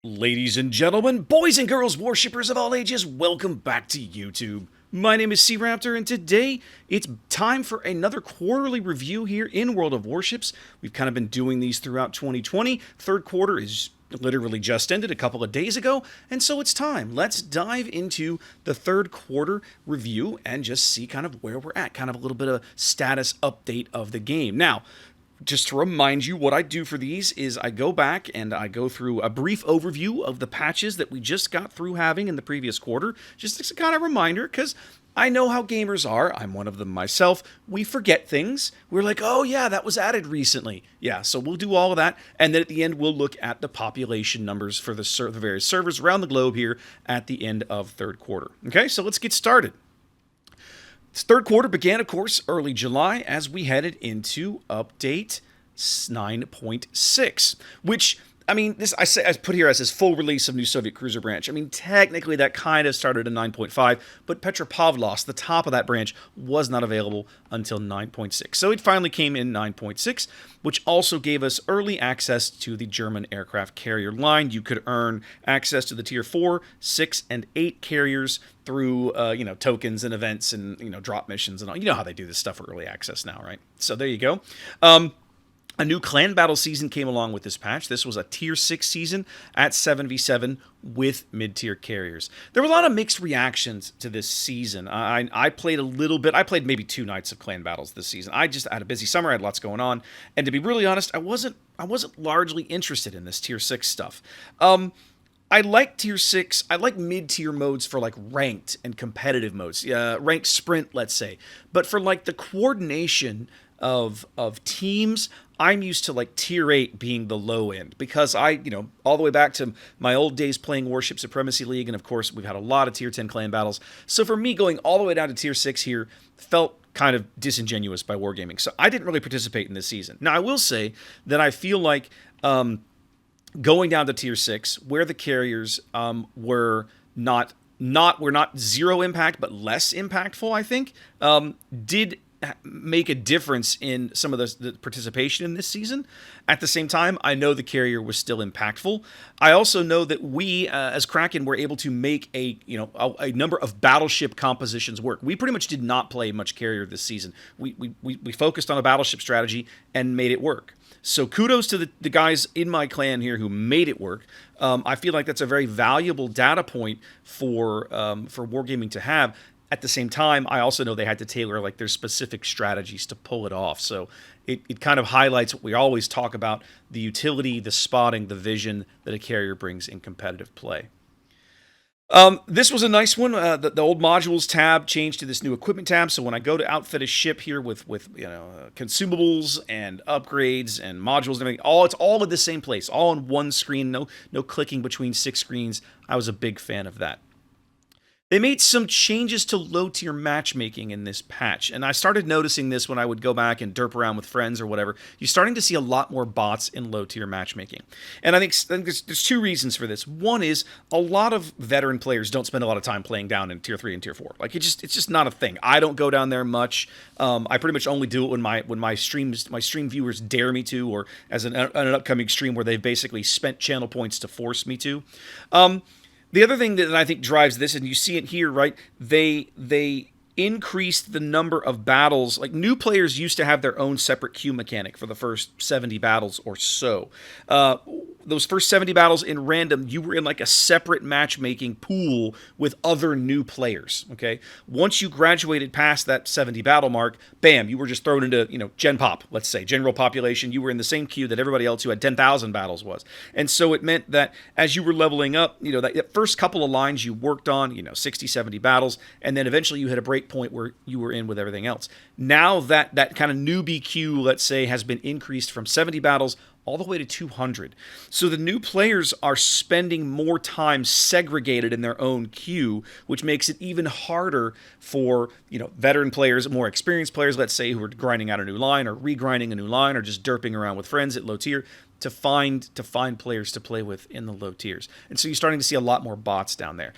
Ladies and gentlemen, boys and girls, worshippers of all ages, welcome back to YouTube. My name is SeaRaptor, and today it's time for another quarterly review here in World of Warships. We've kind of been doing these throughout 2020. Third quarter is literally just ended a couple of days ago, and so it's time. Let's dive into the third quarter review and just see kind of where we're at, kind of a little bit of status update of the game. Now, just to remind you, what I do for these is I go back and I go through a brief overview of the patches that we just got through having in the previous quarter, just as a kind of reminder, because I know how gamers are. I'm one of them myself. We forget things. We're like, oh yeah, that was added recently. Yeah, so we'll do all of that, and then at the end we'll look at the population numbers for the various servers around the globe here at the end of third quarter. Okay, so let's get started. This third quarter began, of course, early July as we headed into update 9.6, which, I mean, this I put here as this full release of new Soviet cruiser branch. I mean, technically that kind of started in 9.5, but Petropavlovsk, the top of that branch, was not available until 9.6. So it finally came in 9.6, which also gave us early access to the German aircraft carrier line. You could earn access to the tier 4, 6, and 8 carriers through, tokens and events and, drop missions and all. You know how they do this stuff for early access now, right? So there you go. A new clan battle season came along with this patch. This was a tier 6 season at 7v7 with mid-tier carriers. There were a lot of mixed reactions to this season. I played a little bit. I played maybe 2 nights of clan battles this season. I just had a busy summer. I had lots going on. And to be really honest, I wasn't largely interested in this tier 6 stuff. I like tier 6. I like mid-tier modes for like ranked and competitive modes. Ranked sprint, let's say. But for like the coordination of teams, I'm used to like tier 8 being the low end because all the way back to my old days playing Warship Supremacy League, and of course we've had a lot of tier 10 clan battles. So for me, going all the way down to tier 6 here felt kind of disingenuous by wargaming. So I didn't really participate in this season. Now I will say that I feel like going down to tier 6, where the carriers were not zero impact but less impactful, I think, did make a difference in some of the participation in this season. At the same time, I know the carrier was still impactful. I also know that we, as Kraken, were able to make a number of battleship compositions work. We pretty much did not play much carrier this season. We focused on a battleship strategy and made it work. So kudos to the guys in my clan here who made it work. I feel like that's a very valuable data point for wargaming to have. At the same time, I also know they had to tailor like their specific strategies to pull it off. So it kind of highlights what we always talk about, the utility, the spotting, the vision that a carrier brings in competitive play. This was a nice one. The old modules tab changed to this new equipment tab. So when I go to outfit a ship here with consumables and upgrades and modules and everything, it's all in the same place, all on one screen. No clicking between 6 screens. I was a big fan of that. They made some changes to low-tier matchmaking in this patch, and I started noticing this when I would go back and derp around with friends or whatever. You're starting to see a lot more bots in low-tier matchmaking. And I think there's 2 reasons for this. One is a lot of veteran players don't spend a lot of time playing down in tier 3 and tier 4. Like it's just not a thing. I don't go down there much. I pretty much only do it when my stream viewers dare me to, or as an upcoming stream where they've basically spent channel points to force me to. The other thing that I think drives this, and you see it here, right? They increased the number of battles. Like new players used to have their own separate queue mechanic for the first 70 battles or so. Those first 70 battles in random, you were in like a separate matchmaking pool with other new players, okay? Once you graduated past that 70 battle mark, bam, you were just thrown into, Gen Pop, let's say, general population. You were in the same queue that everybody else who had 10,000 battles was. And so it meant that as you were leveling up, that first couple of lines you worked on, 60, 70 battles, and then eventually you hit a break point where you were in with everything else. Now that kind of newbie queue, let's say, has been increased from 70 battles all the way to 200. So the new players are spending more time segregated in their own queue, which makes it even harder for, veteran players, more experienced players, let's say, who are grinding out a new line or regrinding a new line or just derping around with friends at low tier to find players to play with in the low tiers. And so you're starting to see a lot more bots down there.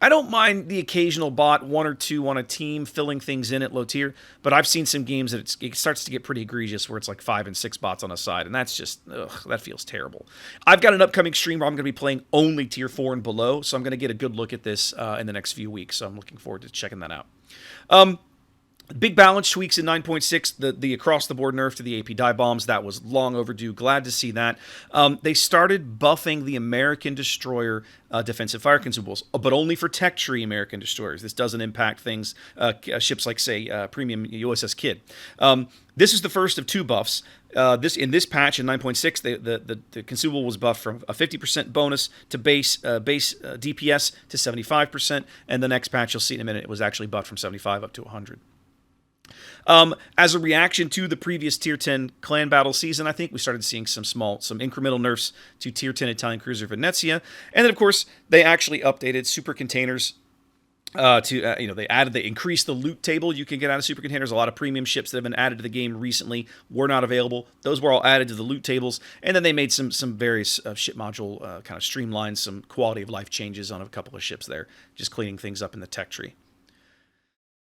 I don't mind the occasional bot, one or two on a team, filling things in at low tier, but I've seen some games that it starts to get pretty egregious where it's like 5 and 6 bots on a side, and that's just, ugh, that feels terrible. I've got an upcoming stream where I'm going to be playing only tier 4 and below, so I'm going to get a good look at this in the next few weeks, so I'm looking forward to checking that out. Big balance tweaks in 9.6, the across-the-board nerf to the AP dive bombs. That was long overdue. Glad to see that. They started buffing the American Destroyer defensive fire consumables, but only for tech tree American Destroyers. This doesn't impact things, ships like, say, Premium USS Kidd. This is the first of two buffs. In this patch in 9.6, the consumable was buffed from a 50% bonus to base DPS to 75%, and the next patch, you'll see in a minute, it was actually buffed from 75 up to 100. As a reaction to the previous Tier 10 clan battle season, I think we started seeing some incremental nerfs to Tier 10 Italian cruiser Venezia, and then of course they actually updated super containers. They increased the loot table you can get out of super containers. A lot of premium ships that have been added to the game recently were not available. Those were all added to the loot tables, and then they made some various ship module kind of streamlines, some quality of life changes on a couple of ships there, just cleaning things up in the tech tree.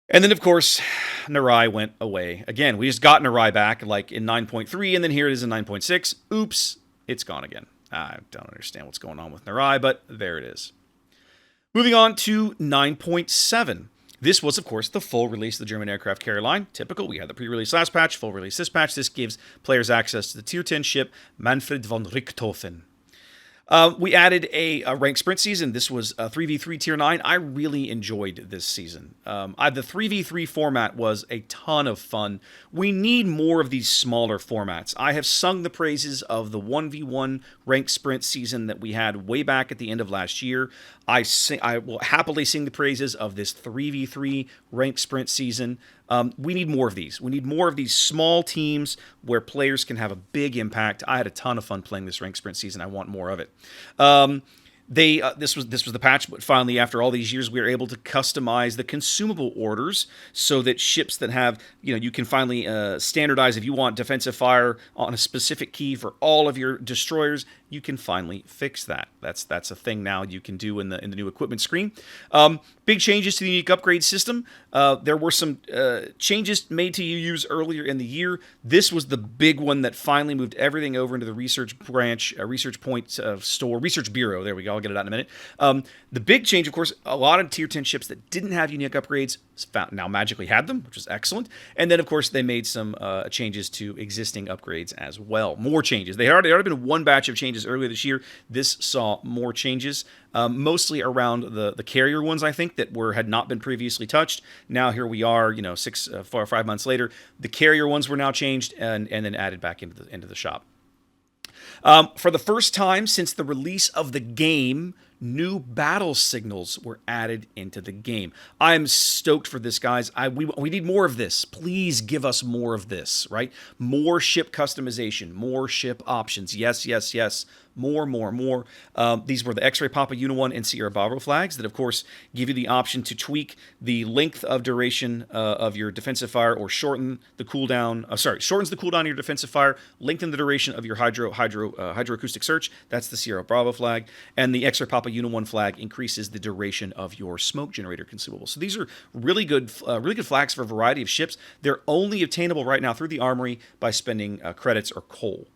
And then, of course, Narai went away. Again, we just got Narai back like in 9.3, and then here it is in 9.6. Oops, it's gone again. I don't understand what's going on with Narai, but there it is. Moving on to 9.7. This was, of course, the full release of the German aircraft carrier line. Typical, we had the pre-release last patch, full release this patch. This gives players access to the Tier 10 ship Manfred von Richthofen. We added a ranked sprint season. This was a 3v3 Tier 9. I really enjoyed this season. The 3v3 format was a ton of fun. We need more of these smaller formats. I have sung the praises of the 1v1 ranked sprint season that we had way back at the end of last year. I will happily sing the praises of this 3v3 ranked sprint season. We need more of these. We need more of these small teams where players can have a big impact. I had a ton of fun playing this ranked sprint season. I want more of it. This was the patch, but finally, after all these years, we were able to customize the consumable orders so that ships that have, you can finally standardize if you want defensive fire on a specific key for all of your destroyers. You can finally fix that. That's a thing now you can do in the new equipment screen. Big changes to the unique upgrade system. There were some changes made to UUs earlier in the year. This was the big one that finally moved everything over into the research branch, research point store, research bureau. There we go. I'll get it out in a minute. The big change, of course, a lot of Tier 10 ships that didn't have unique upgrades now magically had them, which was excellent. And then, of course, they made some changes to existing upgrades as well. More changes. They had already been one batch of changes earlier this year. This saw more changes, mostly around the carrier ones, I think, that had not been previously touched. Now here we are, 4 or 5 months later. The carrier ones were now changed and then added back into the shop. For the first time since the release of the game, new battle signals were added into the game. I'm stoked for this, guys. We need more of this. Please give us more of this, right? More ship customization, more ship options. Yes, yes, yes. More. These were the X-Ray Papa Uni 1 and Sierra Bravo flags that, of course, give you the option to tweak the length of duration of your defensive fire or shortens the cooldown of your defensive fire, lengthen the duration of your hydroacoustic search. That's the Sierra Bravo flag. And the X-Ray Papa Uni 1 flag increases the duration of your smoke generator consumable. So these are really good flags for a variety of ships. They're only obtainable right now through the armory by spending credits or coal.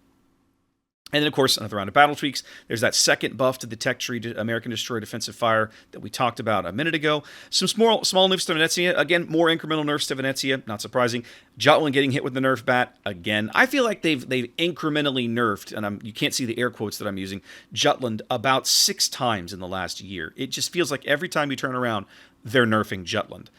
And then, of course, another round of battle tweaks. There's that second buff to the tech tree American Destroyer defensive fire that we talked about a minute ago. Some small nerfs to Venezia. Again, more incremental nerfs to Venezia. Not surprising. Jutland getting hit with the nerf bat again. I feel like they've incrementally nerfed, and you can't see the air quotes that I'm using, Jutland about 6 times in the last year. It just feels like every time you turn around, they're nerfing Jutland.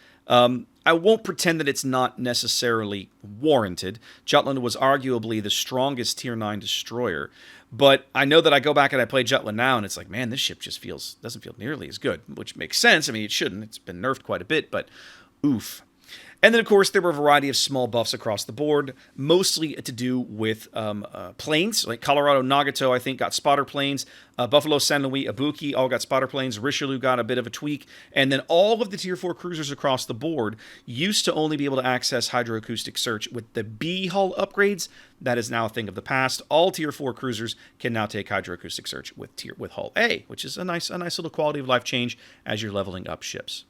I won't pretend that it's not necessarily warranted. Jutland was arguably the strongest Tier 9 destroyer. But I know that I go back and I play Jutland now, and it's like, man, this ship just doesn't feel nearly as good, which makes sense. I mean, it shouldn't. It's been nerfed quite a bit, but oof. And then, of course, there were a variety of small buffs across the board, mostly to do with planes. Like Colorado Nagato, I think, got spotter planes. Buffalo, San Luis, Ibuki all got spotter planes. Richelieu got a bit of a tweak. And then all of the Tier 4 cruisers across the board used to only be able to access hydroacoustic search with the B hull upgrades. That is now a thing of the past. All Tier 4 cruisers can now take hydroacoustic search with hull A, which is a nice little quality of life change as you're leveling up ships.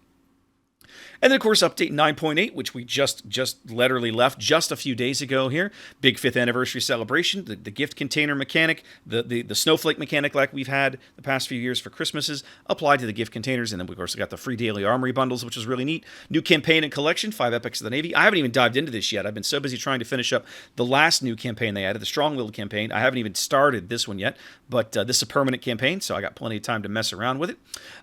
And then, of course, update 9.8, which we just literally left just a few days ago here. Big 5th anniversary celebration, the gift container mechanic, the snowflake mechanic like we've had the past few years for Christmases, applied to the gift containers. And then, of course, we got the free daily armory bundles, which is really neat. New campaign and collection, 5 Epics of the Navy. I haven't even dived into this yet. I've been so busy trying to finish up the last new campaign they added, the Strong-Willed campaign. I haven't even started this one yet, but this is a permanent campaign, so I got plenty of time to mess around with it.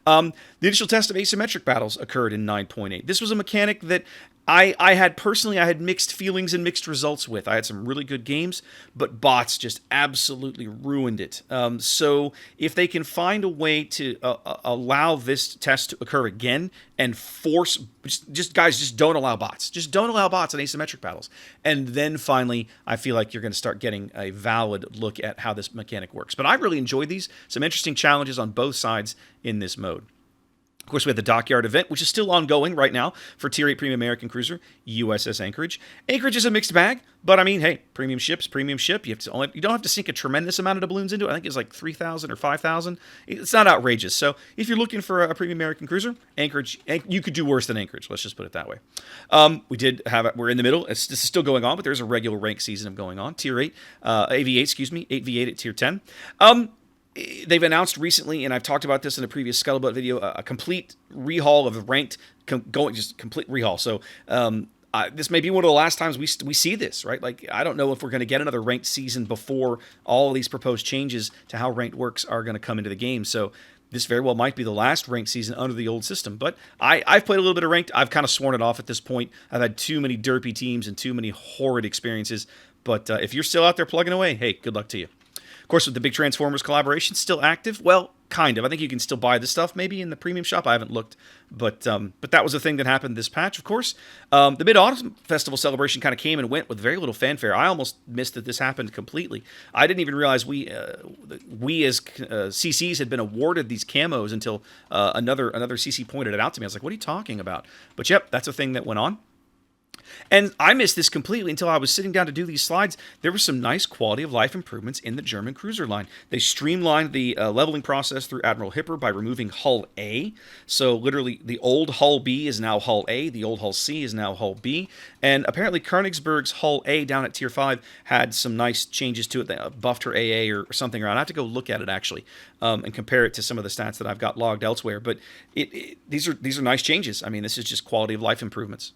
The initial test of asymmetric battles occurred in 9.8. This was a mechanic that I had mixed feelings and mixed results with. I had some really good games, but bots just absolutely ruined it. So if they can find a way to allow this test to occur again and force, just don't allow bots. Just don't allow bots in asymmetric battles. And then finally, I feel like you're going to start getting a valid look at how this mechanic works. But I really enjoyed these. Some interesting challenges on both sides in this mode. Of course, we had the Dockyard event, which is still ongoing right now for Tier 8 Premium American Cruiser, USS Anchorage. Anchorage is a mixed bag, but I mean, hey, premium ship. You don't have to sink a tremendous amount of doubloons into it. I think it's like 3,000 or 5,000. It's not outrageous. So if you're looking for a Premium American Cruiser, Anchorage, you could do worse than Anchorage. Let's just put it that way. We're in the middle. This is still going on, but there's a regular rank season going on. Tier 8, AV8, 8v8 at Tier 10. They've announced recently, and I've talked about this in a previous Scuttlebutt video, a complete rehaul of the ranked, complete rehaul. So this may be one of the last times we see this, right? Like, I don't know if we're going to get another ranked season before all of these proposed changes to how ranked works are going to come into the game. So this very well might be the last ranked season under the old system. But I've played a little bit of ranked. I've kind of sworn it off at this point. I've had too many derpy teams and too many horrid experiences. But if you're still out there plugging away, hey, good luck to you. Of course, with the big Transformers collaboration still active, well, kind of. I think you can still buy the stuff maybe in the premium shop. I haven't looked, but that was a thing that happened this patch, of course. The Mid-Autumn Festival celebration kind of came and went with very little fanfare. I almost missed that this happened completely. I didn't even realize we as CCs had been awarded these camos until another CC pointed it out to me. I was like, what are you talking about? But yep, that's a thing that went on. And I missed this completely until I was sitting down to do these slides. There were some nice quality of life improvements in the German cruiser line. They streamlined the leveling process through Admiral Hipper by removing Hull A. So literally the old Hull B is now Hull A. The old Hull C is now Hull B. And apparently Königsberg's Hull A down at Tier 5 had some nice changes to it. They buffed her AA or something around. I have to go look at it actually and compare it to some of the stats that I've got logged elsewhere. But these are nice changes. I mean, this is just quality of life improvements.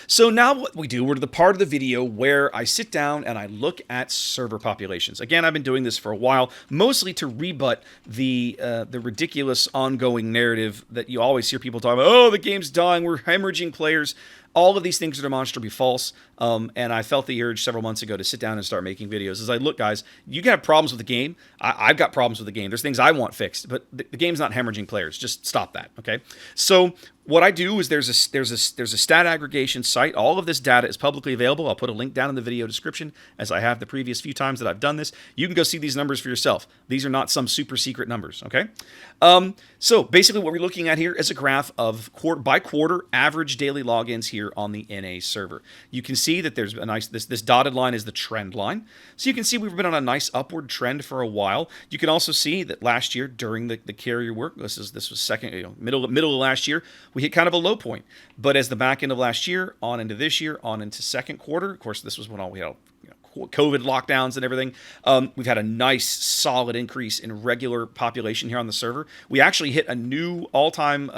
So now what we do, we're to the part of the video where I sit down and I look at server populations. Again, I've been doing this for a while, mostly to rebut the ridiculous ongoing narrative that you always hear people talk about. Oh, the game's dying, we're hemorrhaging players. All of these things are demonstrably false, and I felt the urge several months ago to sit down and start making videos. As I look, guys, you can have problems with the game. I've got problems with the game. There's things I want fixed, but the game's not hemorrhaging players. Just stop that, okay? So what I do is there's a stat aggregation site. All of this data is publicly available. I'll put a link down in the video description, as I have the previous few times that I've done this. You can go see these numbers for yourself. These are not some super secret numbers, okay? So basically what we're looking at here is a graph of by quarter average daily logins here on the NA server. You can see that there's a nice, this dotted line is the trend line. So you can see we've been on a nice upward trend for a while. You can also see that last year during the carrier work, this was second, middle of last year, we hit kind of a low point. But as the back end of last year, on into this year, on into second quarter, of course, this was when we had COVID lockdowns and everything. We've had a nice solid increase in regular population here on the server. We actually hit a new all-time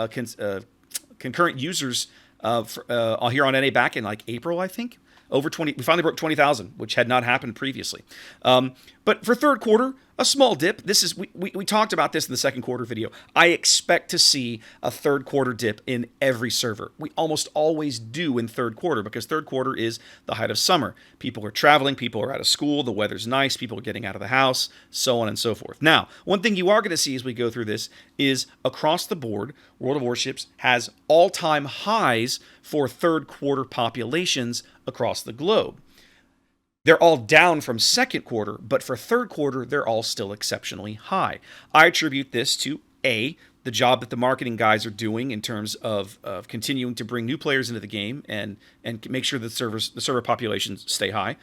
concurrent users here on NA back in like April, I think. Over 20, we finally broke 20,000, which had not happened previously. But for third quarter, A small dip. This is we talked about this in the second quarter video. I expect to see a third quarter dip in every server. We almost always do in third quarter because third quarter is the height of summer. People are traveling, people are out of school, the weather's nice, people are getting out of the house, so on and so forth. Now, one thing you are going to see as we go through this is across the board, World of Warships has all-time highs for third quarter populations across the globe. They're all down from second quarter, but for third quarter, they're all still exceptionally high. I attribute this to A, the job that the marketing guys are doing in terms of continuing to bring new players into the game and make sure that the server populations stay high.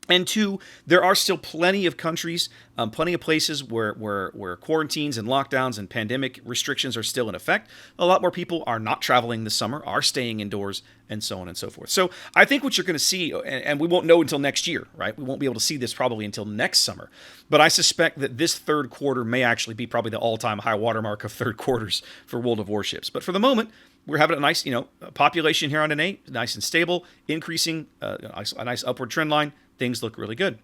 And two, there are still plenty of countries, plenty of places where quarantines and lockdowns and pandemic restrictions are still in effect. A lot more people are not traveling this summer, are staying indoors, and so on and so forth. So I think what you're going to see, and we won't know until next year, right? We won't be able to see this probably until next summer. But I suspect that this third quarter may actually be probably the all-time high watermark of third quarters for World of Warships. But for the moment, we're having a nice, population here on NA, nice and stable, increasing, a nice upward trend line. Things look really good.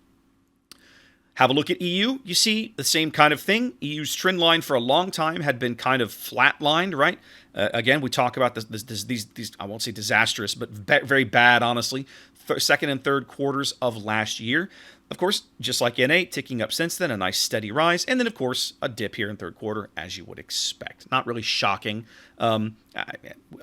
Have a look at EU. You see the same kind of thing. EU's trend line for a long time had been kind of flatlined, right? Again, we talk about these I won't say disastrous, but very bad, honestly, second and third quarters of last year. Of course, just like NA, ticking up since then, a nice steady rise. And then, of course, a dip here in third quarter, as you would expect. Not really shocking. I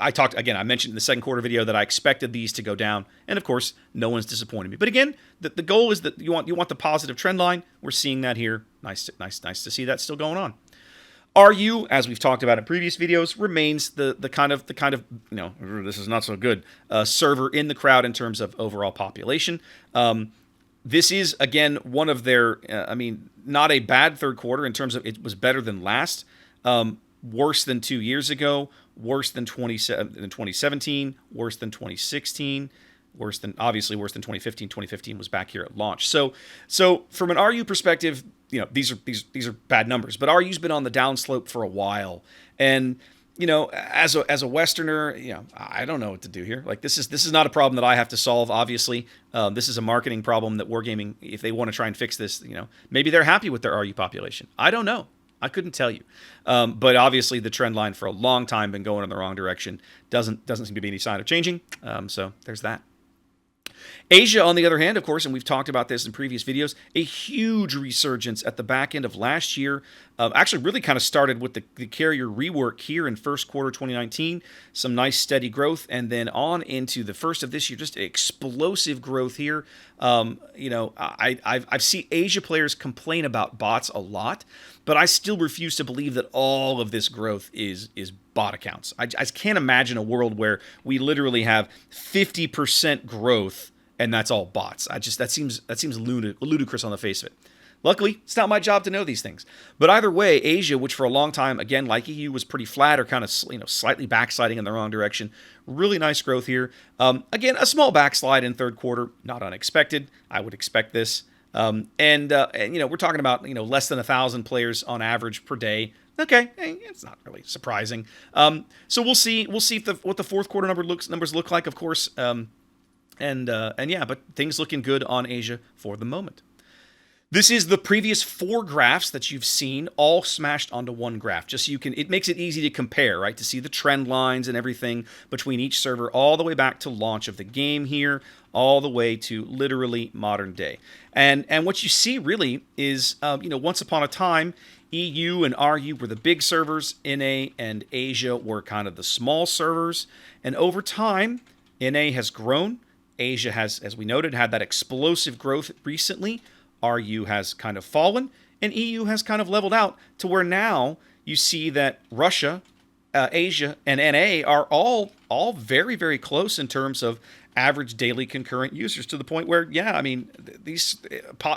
mentioned in the second quarter video that I expected these to go down. And, of course, no one's disappointed me. But again, the goal is that you want the positive trend line. We're seeing that here. Nice to see that still going on. RU, as we've talked about in previous videos, remains the kind of this is not so good server in the crowd in terms of overall population. This is, again, one of their, not a bad third quarter in terms of it was better than last, worse than 2 years ago, worse than 2017, worse than 2016, worse than 2015. 2015 was back here at launch. So from an RU perspective, these are bad numbers, but RU's been on the downslope for a while. And as a Westerner, I don't know what to do here. Like this is not a problem that I have to solve. Obviously, this is a marketing problem that Wargaming, if they want to try and fix this, maybe they're happy with their RU population. I don't know. I couldn't tell you. But obviously, the trend line for a long time been going in the wrong direction. Doesn't seem to be any sign of changing. So there's that. Asia, on the other hand, of course, and we've talked about this in previous videos, a huge resurgence at the back end of last year. Actually, really kind of started with the carrier rework here in first quarter 2019. Some nice steady growth, and then on into the first of this year, just explosive growth here. I've seen Asia players complain about bots a lot, but I still refuse to believe that all of this growth is bot accounts. I can't imagine a world where we literally have 50% growth and that's all bots. That seems ludicrous on the face of it. Luckily, it's not my job to know these things. But either way, Asia, which for a long time, again, like EU, was pretty flat or kind of slightly backsliding in the wrong direction. Really nice growth here. Again, a small backslide in third quarter, not unexpected. I would expect this. We're talking about less than 1,000 players on average per day. Okay, it's not really surprising. So we'll see what the fourth quarter numbers look like, of course. But things looking good on Asia for the moment. This is the previous 4 graphs that you've seen all smashed onto one graph, just so it makes it easy to compare, right? To see the trend lines and everything between each server all the way back to launch of the game here, all the way to literally modern day. And what you see really is, once upon a time, EU and RU were the big servers, NA and Asia were kind of the small servers, and over time, NA has grown, Asia has, as we noted, had that explosive growth recently, RU has kind of fallen, and EU has kind of leveled out to where now you see that Russia, Asia, and NA are all very, very close in terms of average daily concurrent users, to the point where, these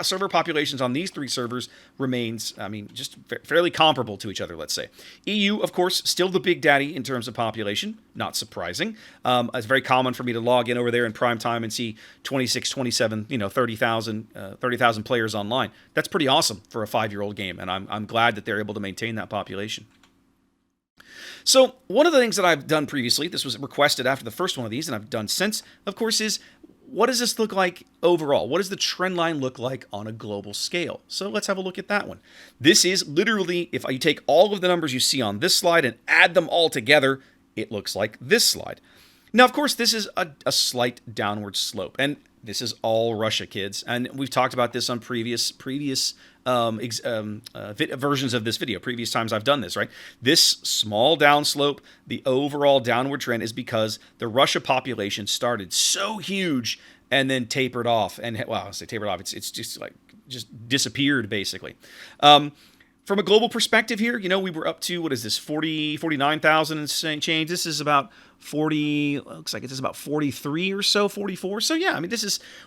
server populations on these 3 servers remains, just fairly comparable to each other, let's say. EU, of course, still the big daddy in terms of population, not surprising. It's very common for me to log in over there in prime time and see 26, 27, 30,000 players online. That's pretty awesome for a 5-year-old game, and I'm glad that they're able to maintain that population. So one of the things that I've done previously, this was requested after the first one of these, and I've done since, of course, is what does this look like overall? What does the trend line look like on a global scale? So let's have a look at that one. This is literally, if you take all of the numbers you see on this slide and add them all together, it looks like this slide. Now, of course, this is a slight downward slope, and this is all Russia, kids. And we've talked about this on previous versions of this video, previous times I've done this, right? This small downslope, the overall downward trend is because the Russia population started so huge and then tapered off. And, well, I say tapered off, it's just like, just disappeared, basically. From a global perspective here, you know, we were up to, what is this, 49,000 and change. This is about 40, looks like it's about 43 or so, 44. So yeah, I mean,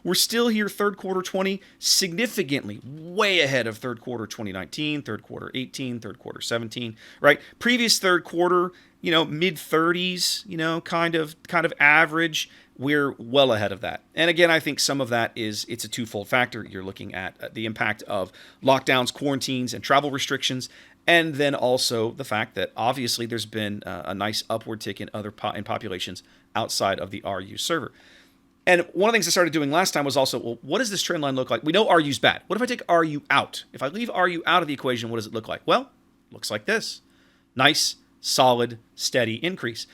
we're still here third quarter 20, significantly way ahead of third quarter 2019, third quarter 18, third quarter 17, right? Previous third quarter, you know, mid 30s, you know, kind of average. We're well ahead of that. And again, I think some of that it's a twofold factor. You're looking at the impact of lockdowns, quarantines, and travel restrictions, and then also the fact that obviously there's been a nice upward tick in in populations outside of the RU server. And one of the things I started doing last time was also, well, what does this trend line look like? We know RU's bad. What if I take RU out? If I leave RU out of the equation, what does it look like? Well, looks like this. Nice, solid, steady increase.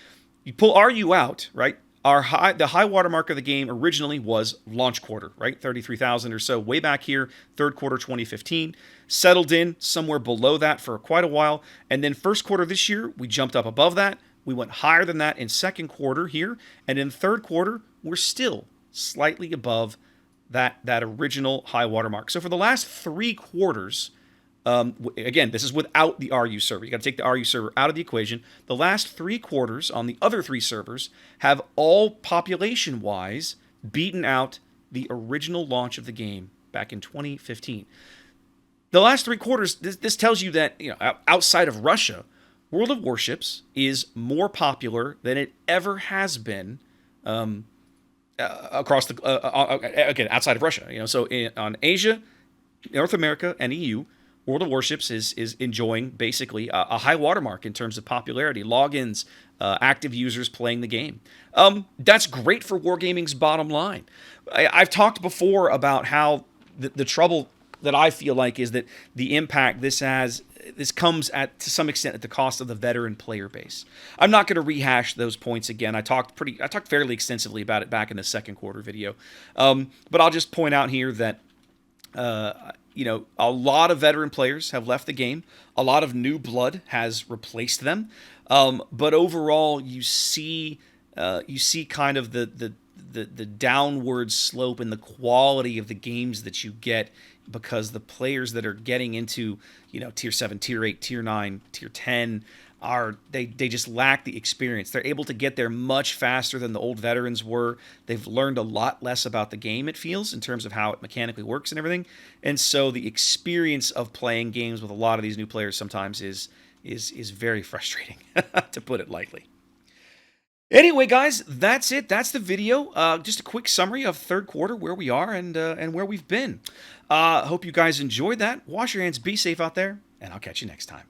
You pull RU out, right? The high watermark of the game originally was launch quarter, right? 33,000 or so way back here, third quarter 2015. Settled in somewhere below that for quite a while. And then first quarter this year, we jumped up above that. We went higher than that in second quarter here. And in third quarter, we're still slightly above that original high watermark. So for the last 3 quarters, again, this is without the RU server. You got to take the RU server out of the equation. The last 3 quarters on the other 3 servers have all population-wise beaten out the original launch of the game back in 2015. The last 3 quarters, this tells you that, you know, outside of Russia, World of Warships is more popular than it ever has been across again, outside of Russia. You know, so on Asia, North America, and EU, World of Warships is enjoying basically a high watermark in terms of popularity, logins, active users playing the game. That's great for Wargaming's bottom line. I've talked before about how the trouble that I feel like is that the impact this comes at, to some extent, at the cost of the veteran player base. I'm not going to rehash those points again. I talked fairly extensively about it back in the second quarter video, but I'll just point out here that. You know, a lot of veteran players have left the game. A lot of new blood has replaced them. But overall, you see kind of the downward slope in the quality of the games that you get, because the players that are getting into, you know, tier 7, tier 8, tier 9, tier 10 they just lack the experience. They're able to get there much faster than the old veterans were. They've learned a lot less about the game, it feels, in terms of how it mechanically works and everything. And so the experience of playing games with a lot of these new players sometimes is very frustrating, to put it lightly. Anyway, guys, that's it. That's the video. Just a quick summary of third quarter, where we are and where we've been. Hope you guys enjoyed that. Wash your hands, be safe out there, and I'll catch you next time.